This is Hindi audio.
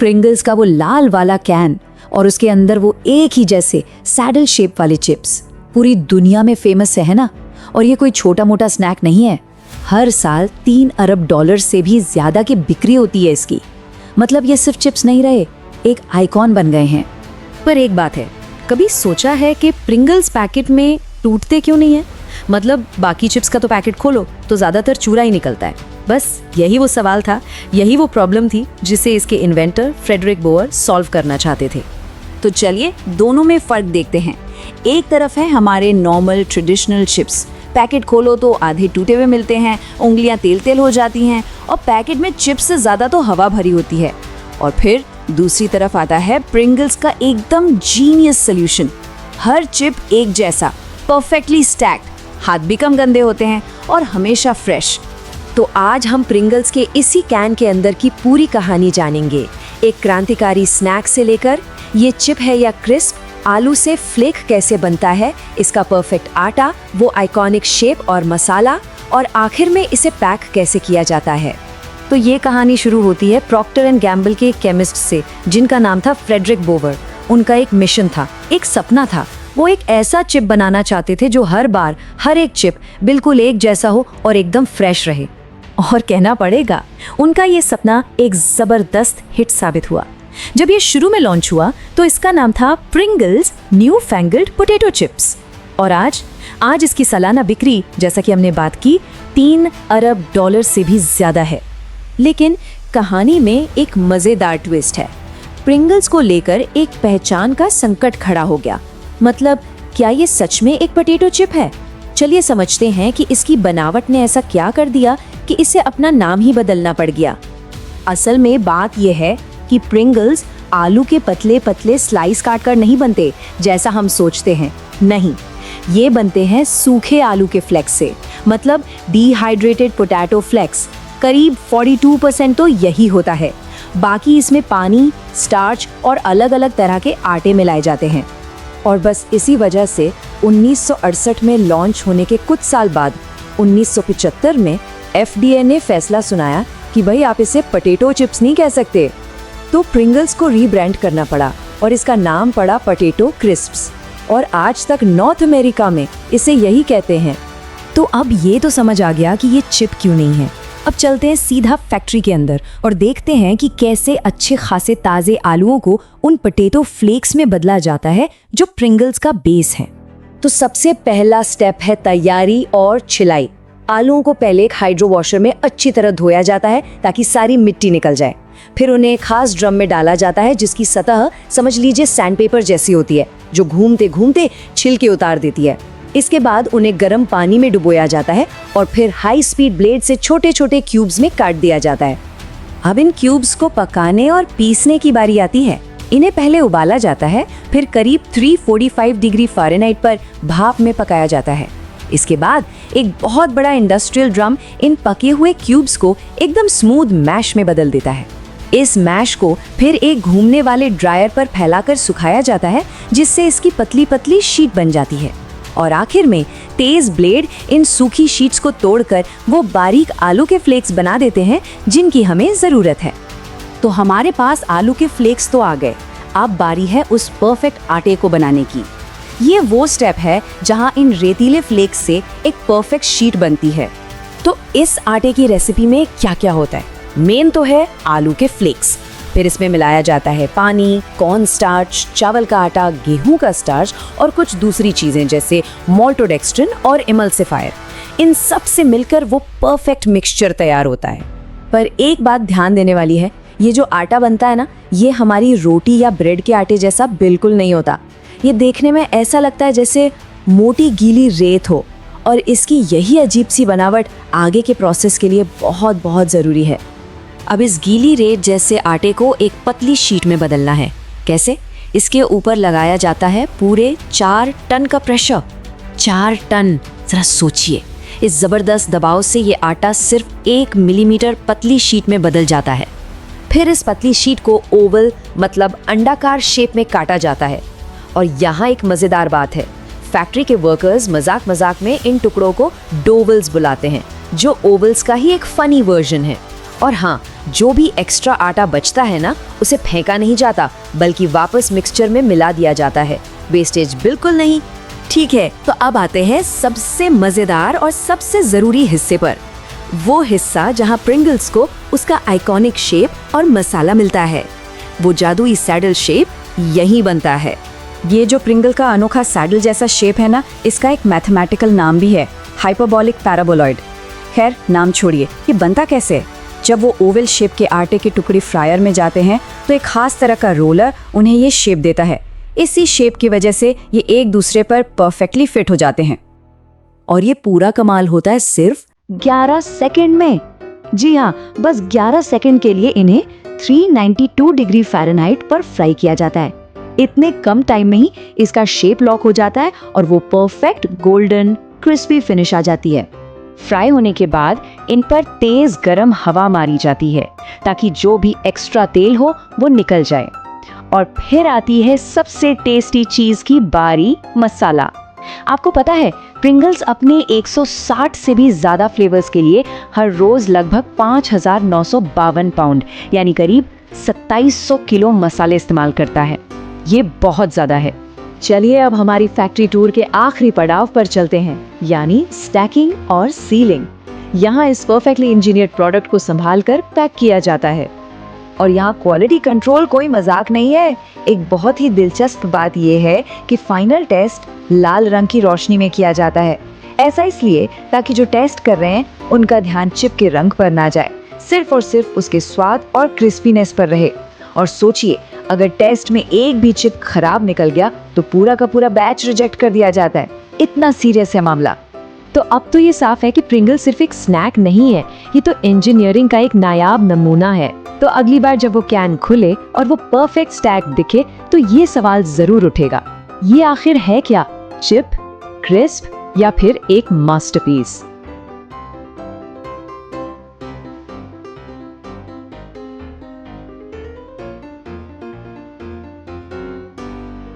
प्रिंगल्स का वो लाल वाला कैन और उसके अंदर वो एक ही जैसे सैडल शेप वाले चिप्स पूरी दुनिया में फेमस है ना। और ये कोई छोटा मोटा स्नैक नहीं है। हर साल 3 अरब डॉलर से भी ज्यादा की बिक्री होती है इसकी। मतलब ये सिर्फ चिप्स नहीं रहे, एक आइकॉन बन गए हैं। पर एक बात है, कभी सोचा है कि प्रिंगल्स पैकेट में टूटते क्यों नहीं है? मतलब बाकी चिप्स का तो पैकेट खोलो तो ज्यादातर चूरा ही निकलता है। बस यही वो सवाल था, यही वो प्रॉब्लम थी जिसे इसके इन्वेंटर फ्रेडरिक बोअर सॉल्व करना चाहते थे। तो चलिए दोनों में फर्क देखते हैं। एक तरफ है हमारे नॉर्मल ट्रेडिशनल चिप्स, पैकेट खोलो तो आधे टूटे हुए मिलते हैं, उंगलियां तेल तेल हो जाती हैं और पैकेट में चिप्स से ज्यादा तो हवा भरी होती है। और फिर दूसरी तरफ आता है प्रिंगल्स का एकदम जीनियस सोल्यूशन। हर चिप एक जैसा, परफेक्टली स्टैक्ड, हाथ भी कम गंदे होते हैं और हमेशा फ्रेश। तो आज हम प्रिंगल्स के इसी कैन के अंदर की पूरी कहानी जानेंगे। एक क्रांतिकारी स्नैक से लेकर ये चिप है या क्रिस्प, आलू से फ्लेक कैसे बनता है, इसका परफेक्ट आटा, वो आइकॉनिक शेप और मसाला, और आखिर में इसे पैक कैसे किया जाता है। तो ये कहानी शुरू होती है प्रॉक्टर एंड गैम्बल के केमिस्ट से, जिनका नाम था फ्रेडरिक बोअर। उनका एक मिशन था, एक सपना था। वो एक ऐसा चिप बनाना चाहते थे जो हर बार हर एक चिप बिल्कुल एक जैसा हो और एकदम फ्रेश रहे। और कहना पड़ेगा, उनका ये सपना एक जबरदस्त हिट साबित हुआ। जब ये शुरू में लॉन्च हुआ तो इसका नाम था Pringles new fangled potato chips. और आज इसकी सालाना बिक्री, जैसा कि हमने बात की, 3 अरब डॉलर से भी ज्यादा है। लेकिन कहानी में एक मजेदार ट्विस्ट है। प्रिंगल्स को लेकर एक पहचान का संकट खड़ा हो गया। मतलब क्या ये सच में एक पोटैटो चिप है? चलिए समझते हैं कि इसकी बनावट ने ऐसा क्या कर दिया कि इसे अपना नाम ही बदलना पड़ गया। असल में बात यह है कि प्रिंगल्स आलू के पतले पतले स्लाइस काटकर नहीं बनते जैसा हम सोचते हैं। नहीं, ये बनते हैं सूखे आलू के फ्लेक्स से, मतलब डिहाइड्रेटेड पोटैटो फ्लेक्स। करीब 42% तो यही होता है। बाकी इसमें पानी, स्टार्च और अलग अलग तरह के आटे मिलाए जाते हैं। और बस इसी वजह से 1968 में लॉन्च होने के कुछ साल बाद 1975 में FDA ने फैसला सुनाया कि भाई आप इसे पोटैटो चिप्स नहीं कह सकते। तो प्रिंगल्स को रीब्रांड करना पड़ा और इसका नाम पड़ा पोटैटो क्रिस्प्स। और आज तक नॉर्थ अमेरिका में इसे यही कहते हैं। तो अब ये तो समझ आ गया कि ये चिप क्यों नहीं है। अब चलते हैं सीधा फैक्ट्री के अंदर और देखते हैं कि कैसे अच्छे खासे ताजे आलूओं को उन पोटैटो फ्लेक्स में बदला जाता है जो प्रिंगल्स का बेस है। तो सबसे पहला स्टेप है तैयारी और छिलाई। आलूओं को पहले एक हाइड्रो वॉशर में अच्छी तरह धोया जाता है ताकि सारी मिट्टी निकल जाए। फिर उन्हें एक खास ड्रम में डाला जाता है जिसकी सतह समझ लीजिए सैंडपेपर जैसी होती है, जो घूमते घूमते छिलके उतार देती है। इसके बाद उन्हें गर्म पानी में डुबोया जाता है और फिर हाई स्पीड ब्लेड से छोटे छोटे क्यूब्स में काट दिया जाता है। अब इन क्यूब्स को पकाने और पीसने की बारी आती है। इन्हें पहले उबाला जाता है, फिर करीब 345 डिग्री फ़ारेनहाइट पर भाप में पकाया जाता है। इसके बाद एक बहुत बड़ा इंडस्ट्रियल ड्रम इन पके हुए क्यूब्स को एकदम स्मूथ मैश में बदल देता है। इस मैश को फिर एक घूमने वाले ड्रायर पर फैलाकर सुखाया जाता है, जिससे इसकी पतली पतली शीट बन जाती है। और आखिर में तेज ब्लेड इन सूखी शीट्स को तोड़कर वो बारीक आलू के फ्लेक्स बना देते हैं जिनकी हमें ज़रूरत है। तो हमारे पास आलू के फ्लेक्स तो आ गए। अब बारी है उस परफेक्ट आटे को बनाने की। ये वो स्टेप है जहां इन रेतीले फ्लेक्स से एक परफेक्ट शीट बनती है। तो इस आटे की रेसिपी में क्या क्या होता है? मेन तो है आलू के फ्लेक्स, फिर इसमें मिलाया जाता है पानी, कॉर्न स्टार्च, चावल का आटा, गेहूं का स्टार्च और कुछ दूसरी चीजें जैसे माल्टोडेक्स्ट्रिन और इमल्सिफायर। इन सब से मिलकर वो परफेक्ट मिक्सचर तैयार होता है। पर एक बात ध्यान देने वाली है, ये जो आटा बनता है ना, ये हमारी रोटी या ब्रेड के आटे जैसा बिल्कुल नहीं होता। ये देखने में ऐसा लगता है जैसे मोटी गीली रेत हो, और इसकी यही अजीब सी बनावट आगे के प्रोसेस के लिए बहुत बहुत ज़रूरी है। अब इस गीली रेत जैसे आटे को एक पतली शीट में बदलना है। कैसे? इसके ऊपर लगाया जाता है पूरे 4 टन का प्रेशर। 4 टन! जरा सोचिए, इस ज़बरदस्त दबाव से ये आटा सिर्फ 1 मिलीमीटर पतली शीट में बदल जाता है। फिर इस पतली शीट को ओवल मतलब अंडाकार शेप में काटा जाता है। और यहाँ एक मज़ेदार बात है, फैक्ट्री के वर्कर्स मजाक मजाक में इन टुकड़ों को डोवल्स बुलाते हैं, जो ओवल्स का ही एक फनी वर्जन है। और हाँ, जो भी एक्स्ट्रा आटा बचता है ना, उसे फेंका नहीं जाता, बल्कि वापस मिक्सचर में मिला दिया जाता है। वेस्टेज बिल्कुल नहीं। ठीक है, तो अब आते हैं सबसे मजेदार और सबसे जरूरी हिस्से पर। वो हिस्सा जहाँ प्रिंगल्स को उसका आइकॉनिक शेप और मसाला मिलता है। वो जादुई सैडल शेप यहीं बनता है। ये जो प्रिंगल का अनोखा सैडल जैसा शेप है ना, इसका एक मैथमेटिकल नाम भी है, हाइपरबोलिक पैराबोलॉइड। खैर, नाम छोड़िए, ये बनता कैसे? जब वो ओवल शेप के आटे के टुकड़े फ्रायर में जाते हैं तो एक खास तरह का रोलर उन्हें ये शेप देता है। इसी शेप की वजह से ये एक दूसरे पर परफेक्टली फिट हो जाते हैं। और ये पूरा कमाल होता है सिर्फ 11 सेकंड में। जी हाँ, बस 11 सेकंड के लिए इन्हें 392 डिग्री फ़ारेनहाइट पर फ्राई किया जाता है। इतने कम टाइम में ही इसका शेप लॉक हो जाता है और वो परफेक्ट गोल्डन क्रिस्पी फिनिश आ जाती है। फ्राई होने के बाद इन पर तेज गरम हवा मारी जाती है ताकि जो भी एक्स्ट्रा तेल हो वो निकल जाए। और फिर आती है सबसे टेस्टी चीज की बारी, मसाला। आपको पता है, प्रिंगल्स अपने 160 से भी ज्यादा फ्लेवर्स के लिए हर रोज लगभग 5,952 पाउंड यानी करीब 2700 किलो मसाले इस्तेमाल करता है। ये बहुत ज्यादा है। चलिए अब हमारी फैक्ट्री टूर के आखिरी पड़ाव पर चलते हैं, यानी स्टैकिंग और सीलिंग। यहाँ इस परफेक्टली इंजीनियर्ड प्रोडक्ट को संभाल कर पैक किया जाता है। और यहाँ क्वालिटी कंट्रोल कोई मजाक नहीं है। एक बहुत ही दिलचस्प बात यह है कि फाइनल टेस्ट लाल रंग की रोशनी में किया जाता है। ऐसा इसलिए ताकि जो टेस्ट कर रहे हैं उनका ध्यान चिप के रंग पर ना जाए, सिर्फ और सिर्फ उसके स्वाद और क्रिस्पीनेस पर रहे। और सोचिए, अगर टेस्ट में एक भी चिप खराब निकल गया तो पूरा का पूरा बैच रिजेक्ट कर दिया जाता है। इतना सीरियस है मामला। तो अब तो ये साफ है कि प्रिंगल सिर्फ एक स्नैक नहीं है, ये तो इंजीनियरिंग का एक नायाब नमूना है। तो अगली बार जब वो कैन खुले और वो परफेक्ट स्टैक दिखे तो ये सवाल जरूर उठेगा, ये आखिर है क्या? चिप, क्रिस्प या फिर एक मास्टरपीस?